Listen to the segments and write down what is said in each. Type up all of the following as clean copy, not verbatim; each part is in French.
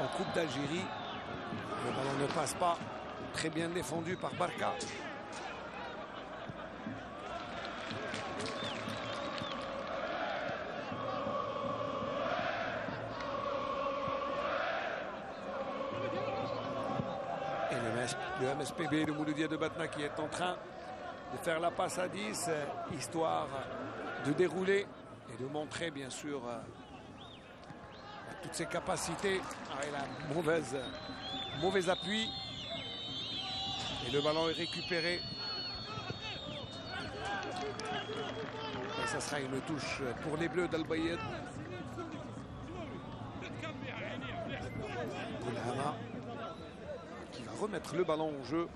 en Coupe d'Algérie. Le ballon ne passe pas. Très bien défendu par Barka. Et le MSPB, le Mouloudia de Batna, qui est en train de faire la passe à 10, histoire de dérouler et de montrer bien sûr toutes ses capacités. Il a mauvais appui. Et le ballon est récupéré. Et ça sera une touche pour les Bleus d'Al Bayed. Boulhama qui va remettre le ballon en jeu.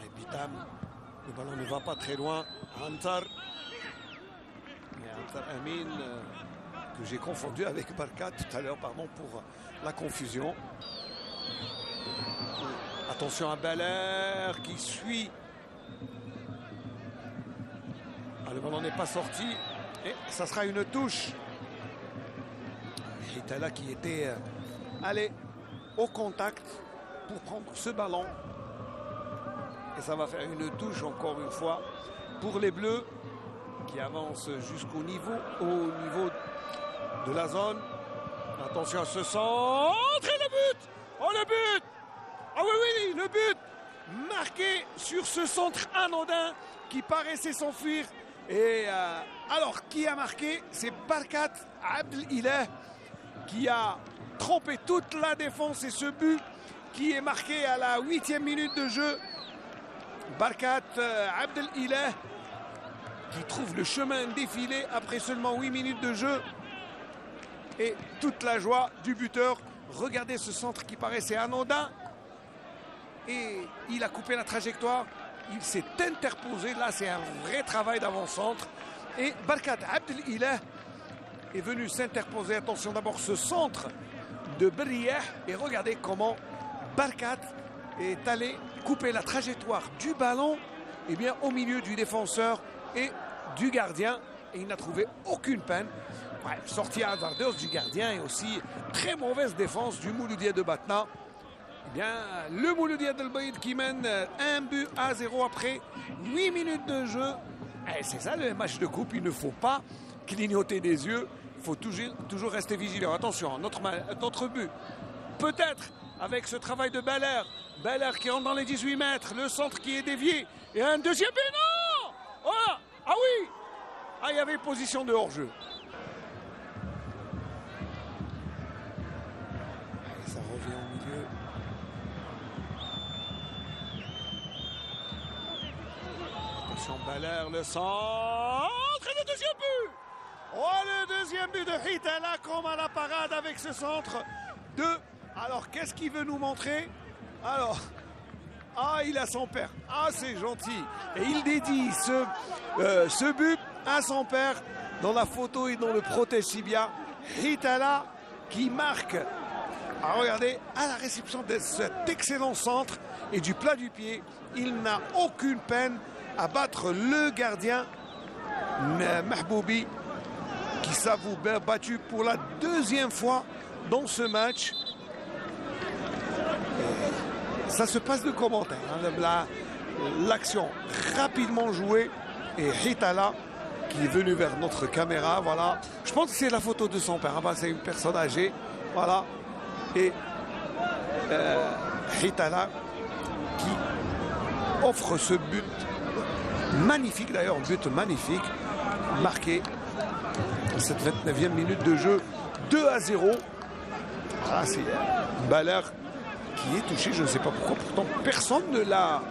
Et Bitam, le ballon ne va pas très loin. Antar. Et Antar Amin, que j'ai confondu avec Barka tout à l'heure, pardon pour la confusion. Attention à Belair qui suit. Le ballon n'est pas sorti et ça sera une touche. Hitala qui était allé au contact pour prendre ce ballon. Et ça va faire une touche encore une fois pour les Bleus qui avancent jusqu'au niveau de la zone. Attention à ce centre et le but. Oh, le but. Ah oui, le but marqué sur ce centre anodin qui paraissait s'enfuir. Et alors, qui a marqué? C'est Barkat Abdelilah qui a trompé toute la défense. Et ce but qui est marqué à la 8e minute de jeu. Barkat Abdelilah qui trouve le chemin défilé après seulement 8 minutes de jeu. Et toute la joie du buteur. Regardez ce centre qui paraissait anodin. Et il a coupé la trajectoire. Il s'est interposé. Là, c'est un vrai travail d'avant-centre. Et Barkat Abdelilah est venu s'interposer. Attention d'abord ce centre de Berriah. Et regardez comment Barkat est allé couper la trajectoire du ballon au milieu du défenseur et du gardien. Et il n'a trouvé aucune peine. Ouais, sortie hasardeuse du gardien et aussi très mauvaise défense du Mouloudia de Batna. Le Mouloudia d'Al Bayed qui mène 1-0 après 8 minutes de jeu. C'est ça le match de coupe, il ne faut pas clignoter des yeux. Il faut toujours rester vigilant. Attention, notre but. Peut-être avec ce travail de Belair. Belair qui rentre dans les 18 mètres. Le centre qui est dévié. Et un deuxième but, non. Oh, ah oui. Il y avait position de hors-jeu. Ça revient au milieu. Attention, Belair, le centre et le deuxième but. Oh, le deuxième but de Hitala comme à la parade avec ce centre de... Alors, qu'est-ce qu'il veut nous montrer? Alors, il a son père. C'est gentil. Et il dédie ce but à son père. Dans la photo, et dans le protège si bien. Hitala qui marque. Regardez, à la réception de cet excellent centre et du plat du pied, il n'a aucune peine à battre le gardien Mahboubi qui s'avoue battu pour la deuxième fois dans ce match. Ça se passe de commentaires. L'action rapidement jouée et Hitala qui est venu vers notre caméra. Voilà. Je pense que c'est la photo de son père. C'est une personne âgée. Voilà. Et Hitala qui offre ce but magnifique, d'ailleurs, but magnifique, marqué dans cette 29e minute de jeu, 2-0. C'est Belair qui est touché, je ne sais pas pourquoi, pourtant personne ne l'a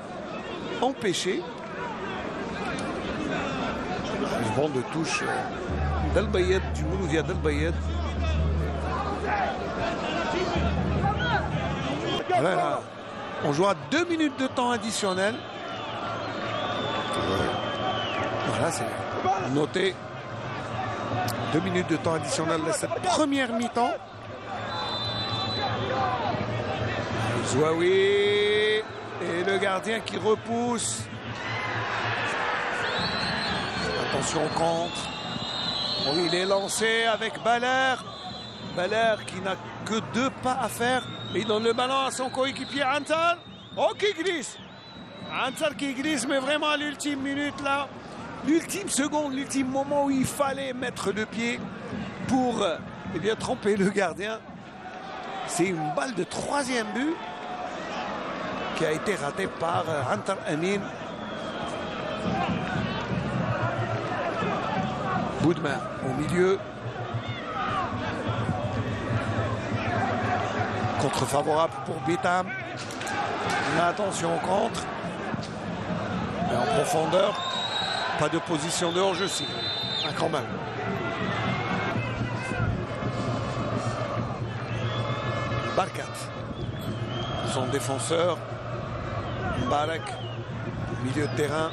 empêché. Une bande de touche d'Al Bayed, du Mouloudia d'Al Bayed. Voilà. On joue à 2 minutes de temps additionnel. Voilà, c'est noté. 2 minutes de temps additionnel de cette première mi-temps. Zouaoui et le gardien qui repousse. Attention au contre. Bon, il est lancé avec Baler. Baler qui n'a que 2 pas à faire. Mais il donne le ballon à son coéquipier Antar. Oh, qui glisse. Antar qui glisse, mais vraiment à l'ultime minute là. L'ultime seconde, l'ultime moment où il fallait mettre le pied pour eh bien, tromper le gardien. C'est une balle de 3e but qui a été ratée par Antar Amin. Bout de main au milieu. Contre favorable pour Bitam. Attention au contre. Et en profondeur. Pas de position de hors-jeu, si. Quand même. Barkat. Son défenseur. Barak. Milieu de terrain.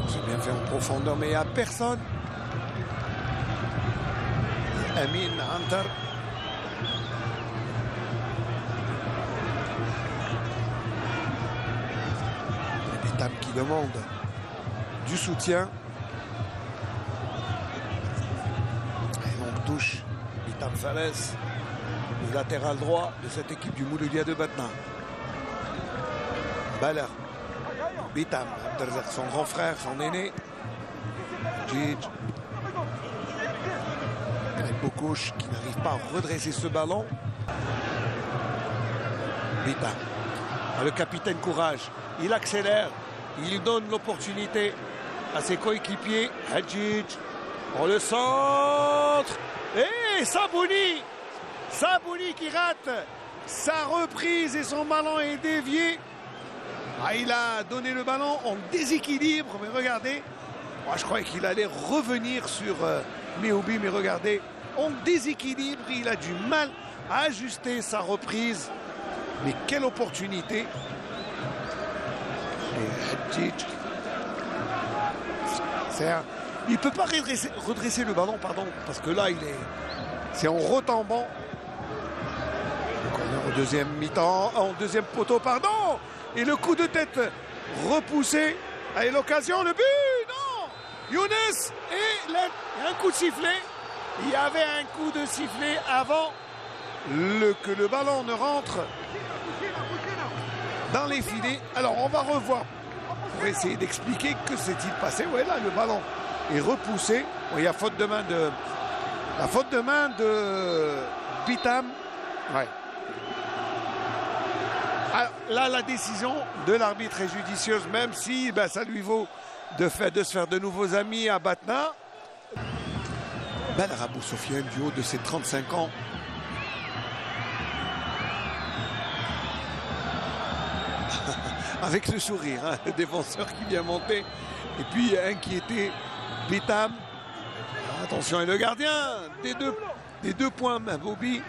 C'est bien fait en profondeur, mais il n'y a personne. Amin Antar. Bitam qui demande du soutien. Et on touche Bitam Fares, le latéral droit de cette équipe du Mouloudia de Batna. Baler. Bitam, son grand frère, son aîné. Djidj. Bokouch qui n'arrive pas à redresser ce ballon. Bitam. Le capitaine Courage. Il accélère. Il donne l'opportunité à ses coéquipiers. Hadjic. On le centre. Et Sabouni. Sabouni qui rate sa reprise et son ballon est dévié. Il a donné le ballon en déséquilibre. Mais regardez. Moi, je croyais qu'il allait revenir sur Meoubi. Mais regardez. En déséquilibre. Il a du mal à ajuster sa reprise. Mais quelle opportunité. Il ne peut pas redresser le ballon, pardon, parce que là, c'est en retombant. Au deuxième mi-temps, en deuxième poteau, pardon. Et le coup de tête repoussé. Et l'occasion, le but, non. Younes et un coup de sifflet. Il y avait un coup de sifflet avant que le ballon ne rentre dans les filets. Alors on va revoir pour essayer d'expliquer que s'est-il passé. Ouais, là le ballon est repoussé. Bon, il y a faute de main de Bitam. Ouais. Alors, là la décision de l'arbitre est judicieuse, même si ça lui vaut de se faire de nouveaux amis à Batna. Baler Abou Sofiane du haut de ses 35 ans. Avec le sourire, hein, le défenseur qui vient monter. Et puis inquiété Bitam. Attention, et le gardien des deux points, Bobby.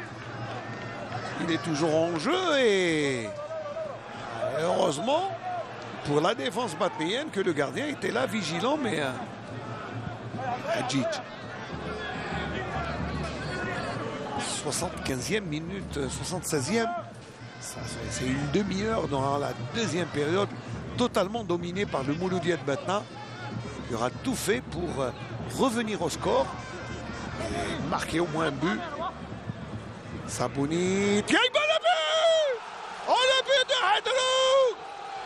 Il est toujours en jeu et heureusement pour la défense batnéenne que le gardien était là vigilant, mais Hadjic. 75e minute, 76e. C'est une demi-heure dans la deuxième période, totalement dominée par le Mouloudia de Batna. Il y aura tout fait pour revenir au score et marquer au moins un but. Sabouni. Tiens, le but! Oh, le but de Hadrouk!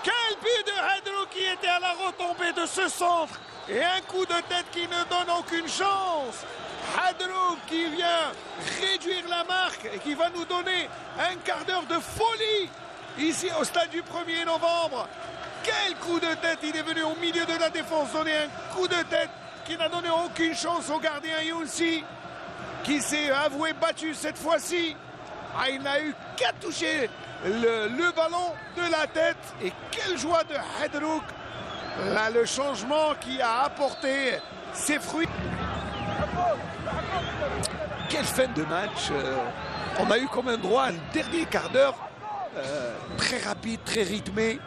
Quel but de Hadrouk qui était à la retombée de ce centre! Et un coup de tête qui ne donne aucune chance. Hadrouk qui vient réduire la marque et qui va nous donner un quart d'heure de folie ici au stade du 1er novembre. Quel coup de tête! Il est venu au milieu de la défense donner un coup de tête qui n'a donné aucune chance au gardien Younsi, qui s'est avoué battu cette fois-ci. Il n'a eu qu'à toucher le ballon de la tête. Et quelle joie de Hadrouk! Là, le changement qui a apporté ses fruits. Quelle fin de match. On a eu comme un droit un dernier quart d'heure très rapide, très rythmé.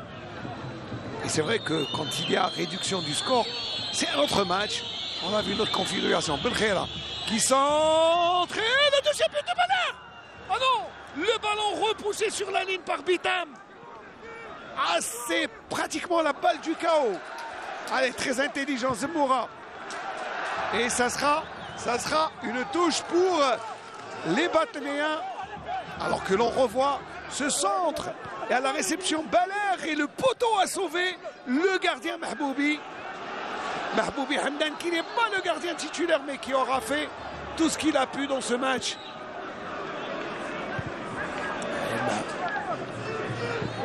Et c'est vrai que quand il y a réduction du score, c'est un autre match. On a vu notre configuration. Belkhera qui centre. Et le deuxième but de Baler. Oh non! Le ballon repoussé sur la ligne par Bitam. C'est pratiquement la balle du chaos. Allez, très intelligent, Zemoura. Et ça sera une touche pour les Batnéens. Alors que l'on revoit ce centre. Et à la réception, Baler et le poteau a sauvé le gardien Mahboubi. Mahboubi Hamdan qui n'est pas le gardien titulaire mais qui aura fait tout ce qu'il a pu dans ce match.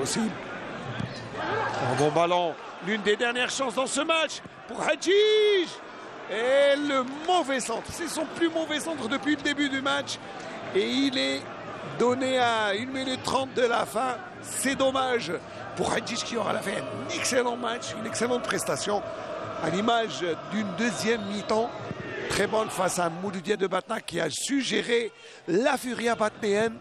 Aussi un bon ballon, l'une des dernières chances dans ce match pour Hadjij. Et le mauvais centre, c'est son plus mauvais centre depuis le début du match. Et il est donné à 1 minute 30 de la fin. C'est dommage pour Hadjij qui aura fait un excellent match, une excellente prestation. À l'image d'une deuxième mi-temps très bonne face à Mouloudia de Batna qui a su gérer la furia batnéenne.